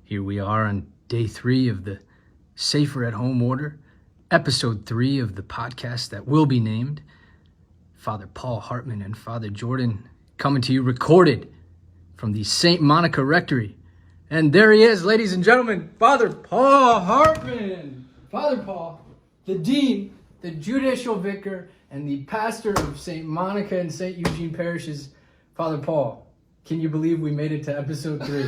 Here we are on day 3 of the Safer at Home order, episode 3 of the podcast that will be named. Father Paul Hartman and Father Jordan coming to you recorded from the St. Monica Rectory. And there he is, ladies and gentlemen, Father Paul Hartman. Father Paul, the Dean, the Judicial Vicar, and the pastor of St. Monica and St. Eugene parishes. Father Paul, can you believe we made it to episode 3?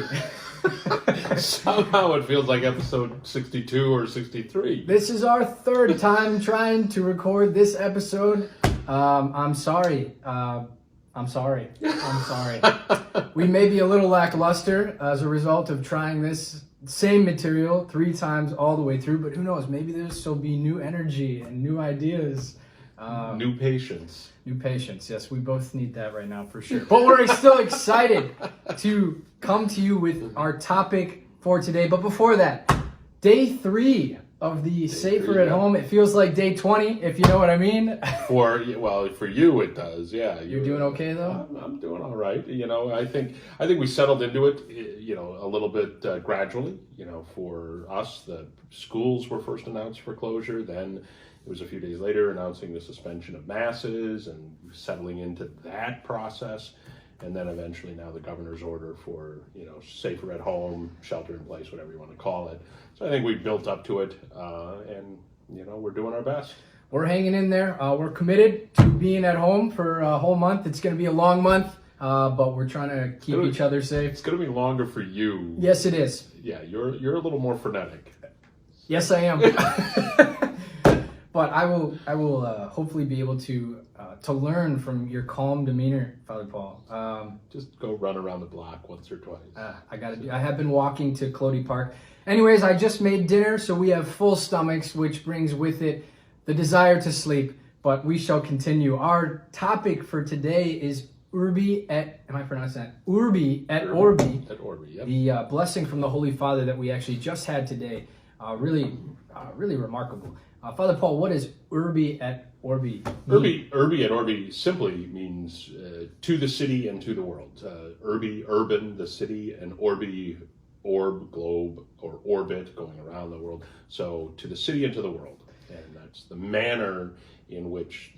Somehow it feels like episode 62 or 63. This is our third time trying to record this episode. I'm sorry. We may be a little lackluster as a result of trying this same material 3 times all the way through, but who knows? Maybe there'll be new energy and new ideas. New patience. New patience, yes, we both need that right now for sure. But we're still excited to come to you with our topic for today. But before that, day 3 of the Safer at Home. It feels like day 20, if you know what I mean. For you it does, yeah. You're doing okay though? I'm doing all right. I think we settled into it, a little bit gradually. For us, the schools were first announced for closure, then it was a few days later announcing the suspension of masses and settling into that process. And then eventually now the governor's order for, safer at home, shelter in place, whatever you want to call it. So I think we built up to it and we're doing our best. We're hanging in there. We're committed to being at home for a whole month. It's going to be a long month, but we're trying to keep each other safe. It's going to be longer for you. Yes, it is. Yeah, you're a little more frenetic. Yes, I am. But I will hopefully be able to learn from your calm demeanor, Father Paul. Just go run around the block once or twice. I have been walking to Clody Park. Anyways, I just made dinner, so we have full stomachs, which brings with it the desire to sleep. But we shall continue. Our topic for today is Urbi et, am I pronouncing that? Urbi et Orbi. At Orbi, yep. The blessing from the Holy Father that we actually just had today. Really remarkable. Father Paul, what does Urbi et Orbi mean? Urbi et Orbi simply means to the city and to the world. Urbi, urban, the city, and Orbi, orb, globe, or orbit, going around the world. So to the city and to the world. And that's the manner in which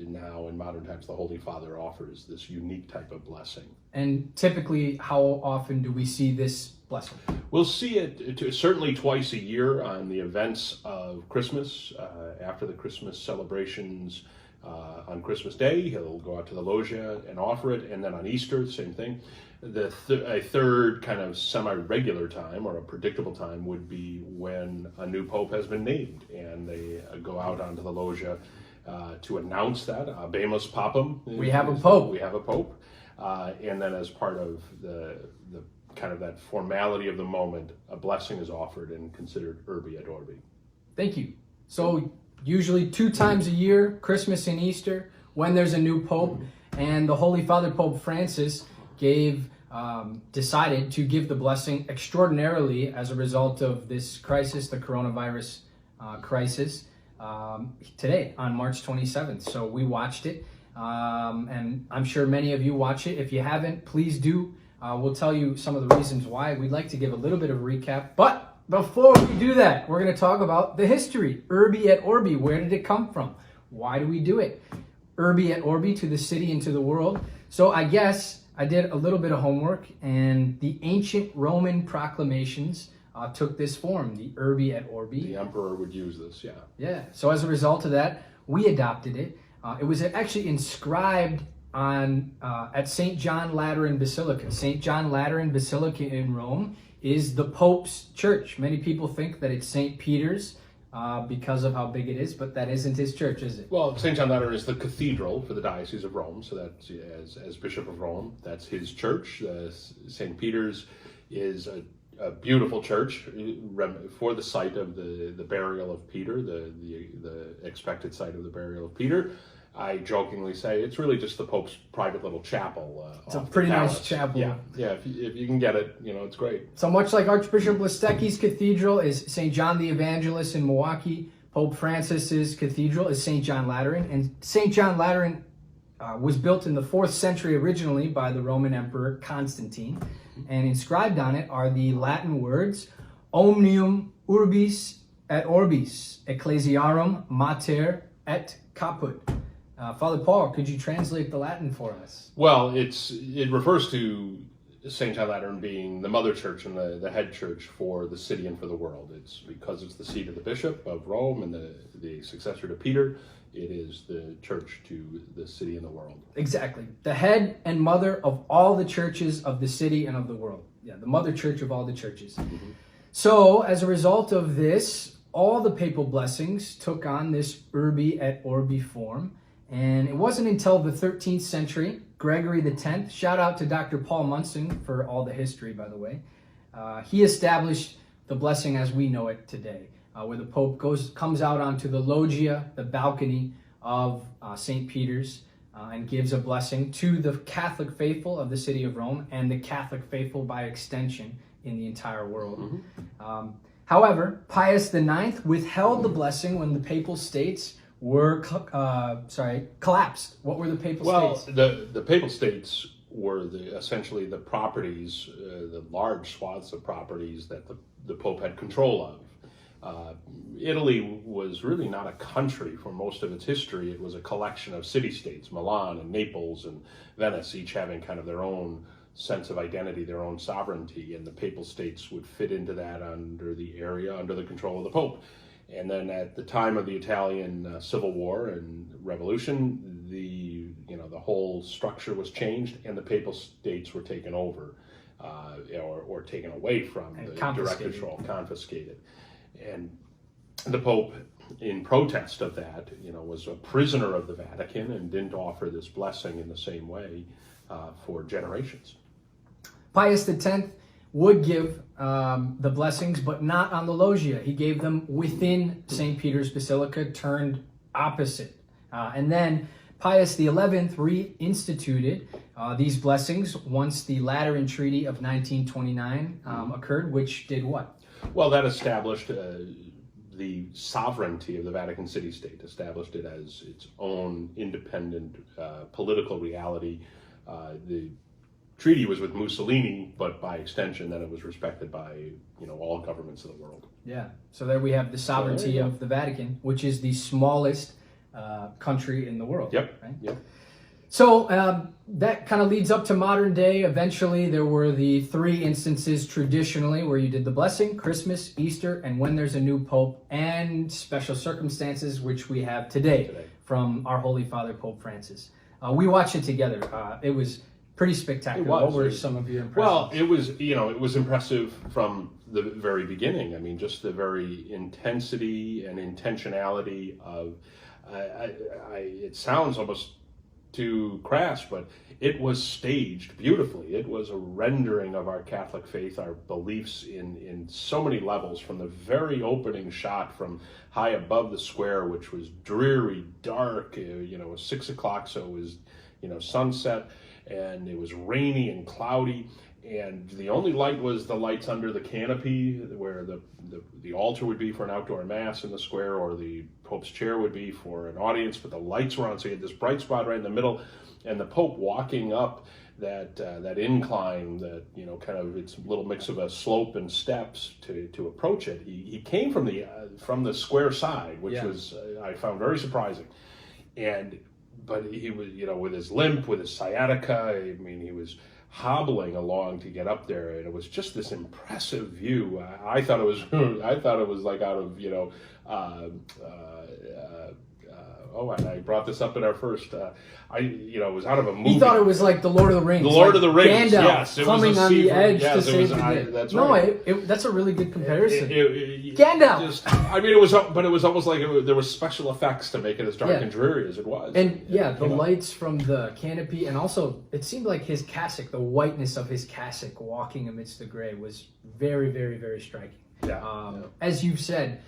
now in modern times the Holy Father offers this unique type of blessing. And typically, how often do we see this blessing? We'll see it certainly twice a year on the events of Christmas, after the Christmas celebrations. On Christmas Day, he'll go out to the loggia and offer it, and then on Easter, same thing. A third kind of semi-regular time, or a predictable time, would be when a new pope has been named, and they go out onto the loggia to announce that. Habemus Papam. We have a pope. We have a pope. And then as part of the kind of that formality of the moment, a blessing is offered and considered Urbi et Orbi. Thank you. So usually 2 times a year, Christmas and Easter, when there's a new pope, and the Holy Father Pope Francis decided to give the blessing extraordinarily as a result of this crisis, the coronavirus crisis, today on March 27th. So we watched it, and I'm sure many of you watch it. If you haven't, please do. We'll tell you some of the reasons why. We'd like to give a little bit of a recap, but before we do that, we're going to talk about the history. Urbi et Orbi, where did it come from? Why do we do it? Urbi et Orbi, to the city and to the world. So I guess I did a little bit of homework, and the ancient Roman proclamations took this form, the Urbi et Orbi. The emperor would use this, yeah. Yeah, so as a result of that, we adopted it. It was actually inscribed at St. John Lateran Basilica. St. John Lateran Basilica in Rome is the Pope's church. Many people think that it's St. Peter's because of how big it is, but that isn't his church, is it? Well, St. John Lateran is the cathedral for the Diocese of Rome, so that's as Bishop of Rome, that's his church. St. Peter's is a beautiful church for the site of the burial of Peter, the expected site of the burial of Peter. I jokingly say it's really just the Pope's private little chapel. It's a pretty nice chapel. Yeah. If you can get it, it's great. So much like Archbishop Listecki's cathedral is St. John the Evangelist in Milwaukee, Pope Francis's cathedral is St. John Lateran, and St. John Lateran was built in the 4th century originally by the Roman Emperor Constantine. and inscribed on it are the Latin words Omnium Urbis et Orbis, Ecclesiarum Mater et Caput. Father Paul, could you translate the Latin for us? Well, it refers to St. John Lateran being the mother church and the head church for the city and for the world. It's because it's the seat of the bishop of Rome and the successor to Peter. It is the church to the city and the world. Exactly. The head and mother of all the churches of the city and of the world. Yeah, the mother church of all the churches. Mm-hmm. So, as a result of this, all the papal blessings took on this Urbi et Orbi form. And it wasn't until the 13th century, Gregory X, shout out to Dr. Paul Munson for all the history, by the way, he established the blessing as we know it today, where the Pope comes out onto the loggia, the balcony of St. Peter's, and gives a blessing to the Catholic faithful of the city of Rome and the Catholic faithful by extension in the entire world. Mm-hmm. However, Pius IX withheld the blessing when the Papal States were collapsed. What were the Papal States? Well, the Papal States were essentially the properties, the large swaths of properties that the Pope had control of. Italy was really not a country for most of its history. It was a collection of city-states, Milan and Naples and Venice, each having kind of their own sense of identity, their own sovereignty, and the Papal States would fit into that under the control of the Pope. And then at the time of the Italian Civil War and Revolution, the whole structure was changed, and the Papal States were taken over, or taken away from the direct control, confiscated. And the Pope, in protest of that, was a prisoner of the Vatican and didn't offer this blessing in the same way for generations. Pius X would give the blessings, but not on the loggia. He gave them within St. Peter's Basilica, turned opposite. And then Pius XI reinstituted these blessings once the Lateran Treaty of 1929 occurred, which did what? Well, that established the sovereignty of the Vatican City-State, established it as its own independent political reality. The treaty was with Mussolini, but by extension, then it was respected by all governments of the world. Yeah. So there we have the sovereignty of the Vatican, which is the smallest country in the world. Yep. Right? Yep. So that kind of leads up to modern day. Eventually, there were the three instances traditionally where you did the blessing: Christmas, Easter, and when there's a new pope, and special circumstances, which we have today from our Holy Father, Pope Francis. We watched it together. It was pretty spectacular. What were some of your impressions? Well, it was impressive from the very beginning. I mean, just the very intensity and intentionality of. It sounds almost too crass, but it was staged beautifully. It was a rendering of our Catholic faith, our beliefs in so many levels, from the very opening shot from high above the square, which was dreary, dark, it was 6 o'clock, so it was, sunset, and it was rainy and cloudy, and the only light was the lights under the canopy where the altar would be for an outdoor mass in the square, or the Pope's chair would be for an audience, but the lights were on, so you had this bright spot right in the middle, and the Pope walking up that incline, that kind of, it's a little mix of a slope and steps to approach it. He came from the square side, which was I found very surprising, but he was with his limp, with his sciatica. I mean, he was hobbling along to get up there, and it was just this impressive view. I thought it was like out of and I brought this up in our first. It was out of a movie. He thought it was like the Lord of the Rings. The Lord of the Rings, Gandalf yes, it coming was a on the edge yes, to save the day. That's no, right. that's a really good comparison. Gandalf. It was almost like there was special effects to make it as dark and dreary as it was. And the lights from the canopy, and also it seemed like his cassock, the whiteness of his cassock, walking amidst the gray, was very, very, very striking. As you've said.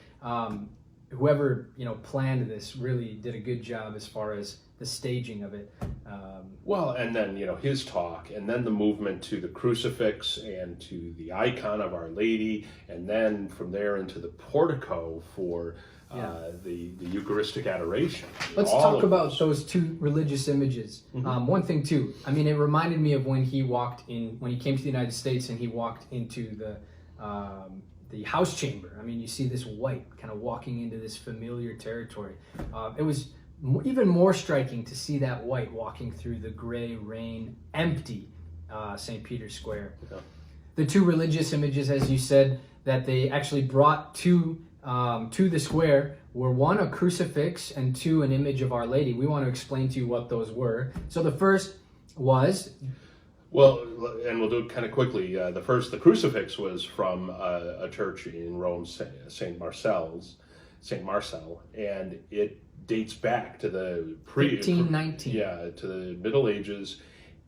Whoever planned this really did a good job as far as the staging of it. And then his talk, and then the movement to the crucifix and to the icon of Our Lady, and then from there into the portico for the Eucharistic adoration. Let's talk about those two religious images. One thing too, I mean, it reminded me of when he came to the United States and he walked into the house chamber. I mean, you see this white kind of walking into this familiar territory. It was even more striking to see that white walking through the gray rain, empty St. Peter's Square. Yeah. The two religious images, as you said, that they actually brought to the square were one, a crucifix, and two, an image of Our Lady. We want to explain to you what those were. So the first was... Well, and we'll do it kind of quickly. The crucifix was from a church in Rome, St. Marcel, and it dates back to the 1519. To the Middle Ages,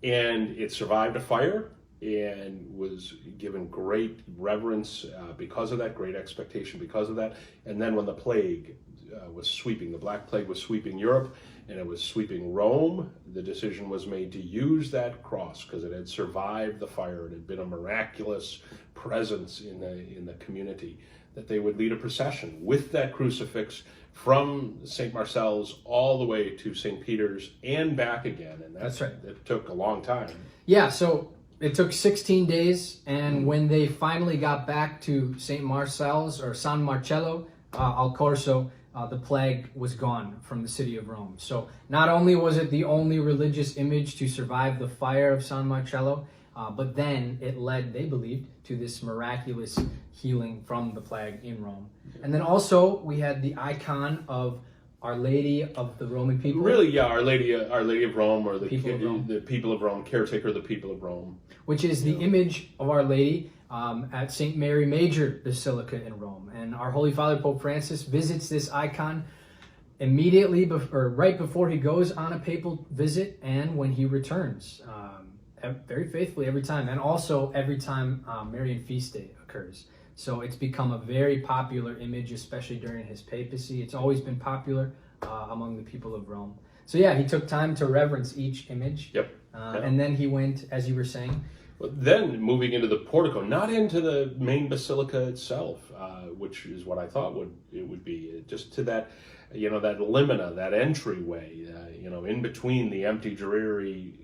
and it survived a fire and was given great reverence because of that, great expectation because of that. And then when the plague was sweeping, the Black Plague was sweeping Europe, and it was sweeping Rome, the decision was made to use that cross because it had survived the fire. It had been a miraculous presence in the community, that they would lead a procession with that crucifix from St. Marcel's all the way to St. Peter's and back again. And that's right. It took a long time. Yeah, so it took 16 days, and when they finally got back to St. Marcel's or San Marcello al Corso, the plague was gone from the city of Rome. So not only was it the only religious image to survive the fire of San Marcello, but then it led, they believed, to this miraculous healing from the plague in Rome. And then also we had the icon of Our Lady of the Roman people. Really, yeah, Our Lady of Rome, or the people of Rome, caretaker of the people of Rome. Which is the image of Our Lady at St. Mary Major Basilica in Rome. And our Holy Father, Pope Francis, visits this icon immediately right before he goes on a papal visit and when he returns. Very faithfully every time, and also every time Marian Feast Day occurs. So it's become a very popular image, especially during his papacy. It's always been popular among the people of Rome. So yeah, he took time to reverence each image. Yep. And then he went, as you were saying. Well, then moving into the portico, not into the main basilica itself, which is what I thought it would be, just to that, that limina, that entryway, in between the empty, dreary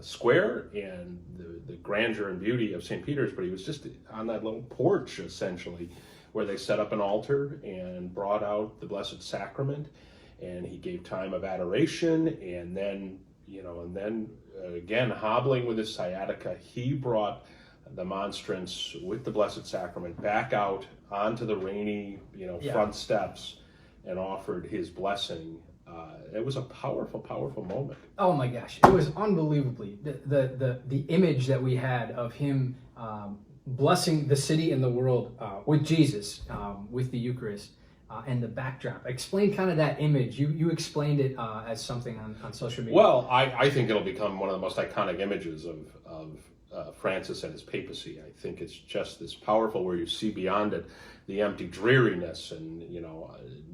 square and the grandeur and beauty of St. Peter's. But he was just on that little porch, essentially, where they set up an altar and brought out the Blessed Sacrament, and he gave time of adoration, and then again, hobbling with his sciatica, he brought the monstrance with the Blessed Sacrament back out onto the rainy, front steps and offered his blessing. It was a powerful, powerful moment. Oh my gosh, it was unbelievably the image that we had of him blessing the city and the world with Jesus, with the Eucharist. And the backdrop. Explain kind of that image. You explained it as something on social media. Well, I think it'll become one of the most iconic images of Francis and his papacy. I think it's just this powerful, where you see beyond it the empty dreariness and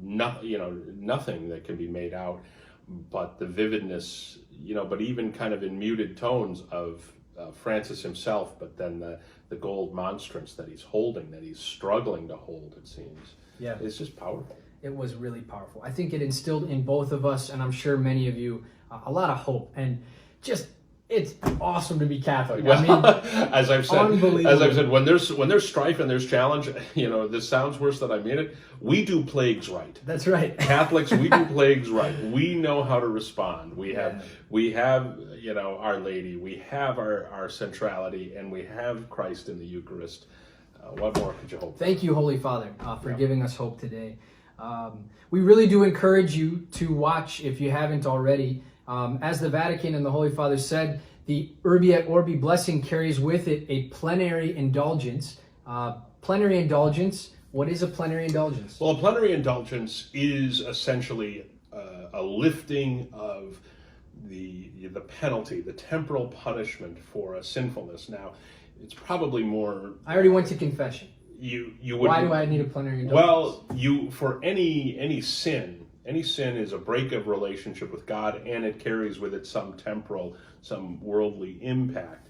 nothing that can be made out, but the vividness, but even kind of in muted tones of Francis himself, but then the gold monstrance that he's holding, that he's struggling to hold, it seems. Yeah, it's just powerful. It was really powerful. I think it instilled in both of us, and I'm sure many of you, a lot of hope. And just, it's awesome to be Catholic. Well, I mean, as I've said, when there's strife and there's challenge, this sounds worse than I mean it. We do plagues right. That's right. Catholics, we do plagues right. We know how to respond. We have Our Lady. We have our centrality, and we have Christ in the Eucharist. What more could you hope for? Thank you, Holy Father, for giving us hope today. We really do encourage you to watch, if you haven't already. As the Vatican and the Holy Father said, the Urbi et Orbi blessing carries with it a plenary indulgence. Plenary indulgence, what is a plenary indulgence? Well, a plenary indulgence is essentially a lifting of the penalty, the temporal punishment for a sinfulness. Now, it's probably more... I already went to confession. You would. Why do I need a plenary indulgence? Well, for any sin is a break of relationship with God, and it carries with it some temporal, some worldly impact.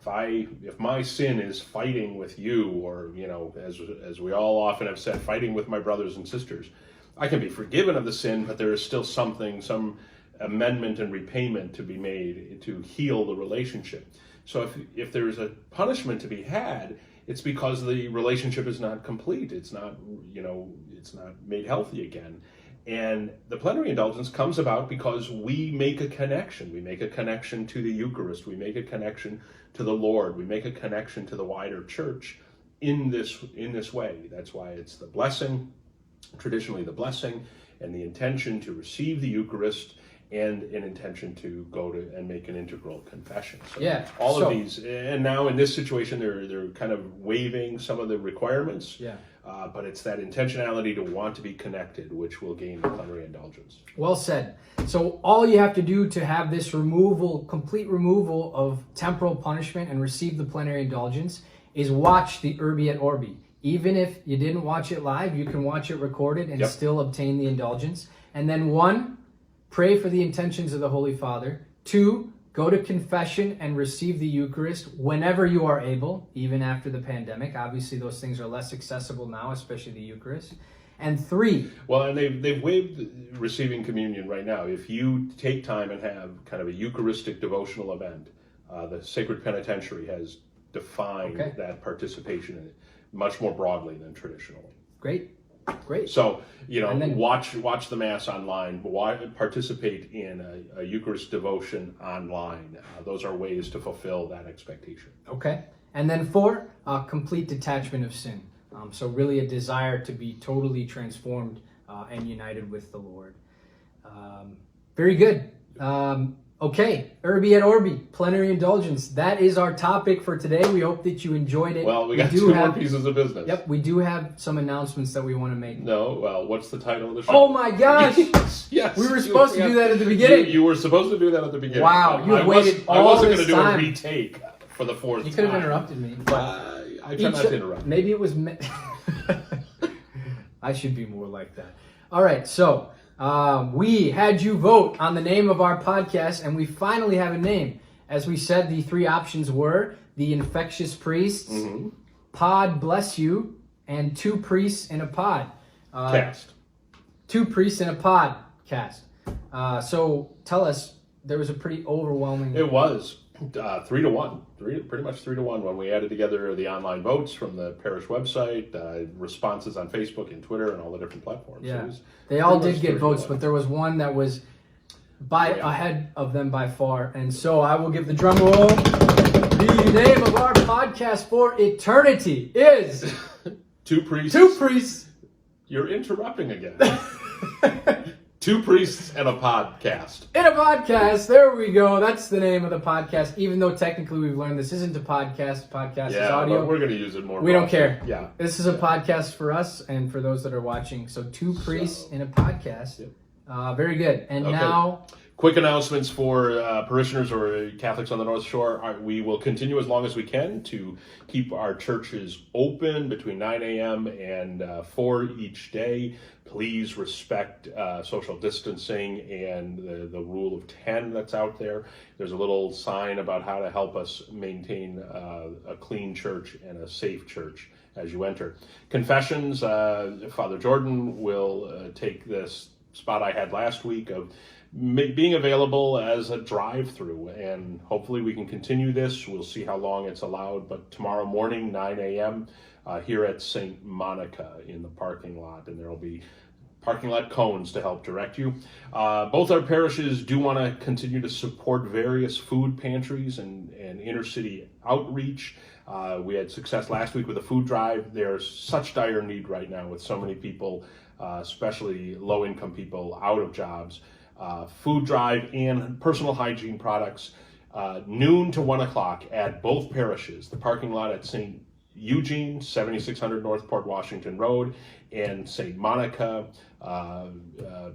if my sin is fighting with you, or as we all often have said, fighting with my brothers and sisters, I can be forgiven of the sin, but there is still some amendment and repayment to be made to heal the relationship. So if there's a punishment to be had, it's because the relationship is not complete. It's not made healthy again. And the plenary indulgence comes about because we make a connection. We make a connection to the Eucharist. We make a connection to the Lord. We make a connection to the wider church in this way. That's why it's the blessing, traditionally the blessing, and the intention to receive the Eucharist, and an intention to go to and make an integral confession. So all of these, and now in this situation, they're kind of waiving some of the requirements. But it's that intentionality to want to be connected, which will gain the plenary indulgence. Well said. So all you have to do to have this complete removal of temporal punishment and receive the plenary indulgence is watch the Urbi et Orbi. Even if you didn't watch it live, you can watch it recorded and still obtain the indulgence. And then 1, pray for the intentions of the Holy Father. 2, go to confession and receive the Eucharist whenever you are able, even after the pandemic. Obviously, those things are less accessible now, especially the Eucharist. And 3. Well, and they've waived receiving communion right now. If you take time and have kind of a Eucharistic devotional event, the Sacred Penitentiary has defined that participation in it much more broadly than traditionally. Great. So, watch the Mass online, participate in a Eucharist devotion online. Those are ways to fulfill that expectation. Okay. And then 4, complete detachment of sin. So really a desire to be totally transformed and united with the Lord. Very good. Okay, Urbi et Orbi, plenary indulgence. That is our topic for today. We hope that you enjoyed it. Well, we got 2 more pieces of business. Yep, we do have some announcements that we want to make. No, well, what's the title of the show? Oh my gosh! Yes. We were supposed to do that at the beginning. You were supposed to do that at the beginning. Wow, you waited all this time. I wasn't going to do a retake for the 4th time. You could have interrupted me. I try not to interrupt. Maybe it was... I should be more like that. All right, so... we had you vote on the name of our podcast, and we finally have a name. As we said, the 3 options were The Infectious Priests, Pod Bless You, and 2 Priests in a Pod. Cast. 2 Priests in a Pod cast. So tell us, there was a pretty overwhelming... It was 3-1. Pretty much 3-1 when we added together the online votes from the parish website, responses on Facebook and Twitter and all the different platforms. Yeah, they all did get votes, but there was one that was ahead of them by far. And so I will give the drum roll. The name of our podcast for eternity is... 2 Priests. 2 Priests. You're interrupting again. 2 Priests and a Podcast. In a Podcast. There we go. That's the name of the podcast. Even though technically we've learned this isn't a podcast. Podcast is audio. But we're going to use it more. We don't care. Yeah. This is a podcast for us and for those that are watching. So 2 Priests in a Podcast. Yep. Very good. And now... Quick announcements for parishioners or Catholics on the North Shore. We will continue as long as we can to keep our churches open between 9 a.m. and 4 each day. Please respect social distancing and the rule of 10 that's out there. There's a little sign about how to help us maintain a clean church and a safe church as you enter. Confessions, Father Jordan will take this spot I had last week of being available as a drive-through, and hopefully we can continue this. We'll see how long it's allowed, but tomorrow morning, 9 a.m., here at St. Monica in the parking lot, and there will be parking lot cones to help direct you. Both our parishes do want to continue to support various food pantries and inner city outreach. We had success last week with a food drive. There's such dire need right now with so many people, especially low-income people, out of jobs. Food drive and personal hygiene products, noon to 1 o'clock at both parishes. The parking lot at St. Eugene, 7600 North Port Washington Road, and St. Monica,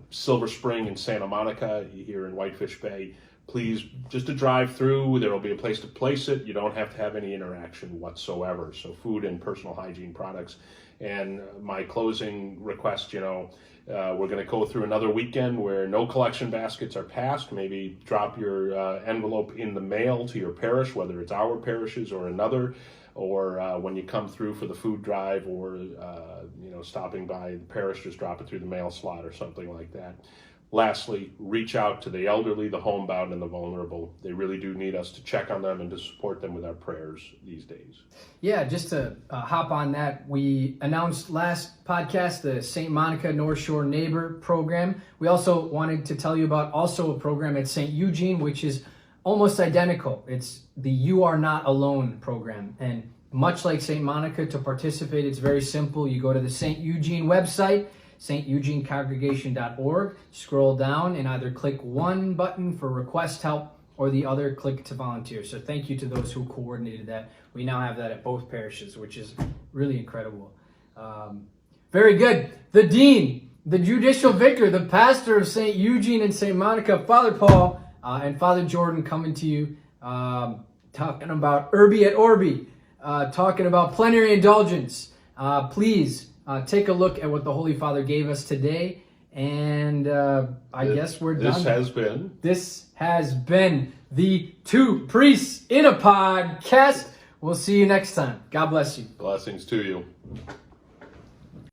Silver Spring, and Santa Monica here in Whitefish Bay. please, just to drive through, there will be a place to place it. You don't have to have any interaction whatsoever. So food and personal hygiene products. And my closing request, we're going to go through another weekend where no collection baskets are passed. Maybe drop your envelope in the mail to your parish, whether it's our parishes or another, or when you come through for the food drive, or stopping by the parish, just drop it through the mail slot or something like that. Lastly, reach out to the elderly, the homebound, and the vulnerable. They really do need us to check on them and to support them with our prayers these days. Yeah, just to hop on that, we announced last podcast the St. Monica North Shore Neighbor Program. We also wanted to tell you about also a program at St. Eugene, which is almost identical. It's the You Are Not Alone program. And much like St. Monica, to participate, it's very simple. You go to the St. Eugene website, steugenecongregation.org, scroll down and either click one button for request help or the other click to volunteer. So thank you to those who coordinated that. We now have that at both parishes, which is really incredible. Very good. The dean, the judicial vicar, the pastor of St. Eugene and St. Monica, Father Paul and Father Jordan, coming to you talking about Urbi et Orbi, talking about plenary indulgence. Please take a look at what the Holy Father gave us today, and I guess we're done. This has been the Two Priests in a Podcast. We'll see you next time. God bless you. Blessings to you.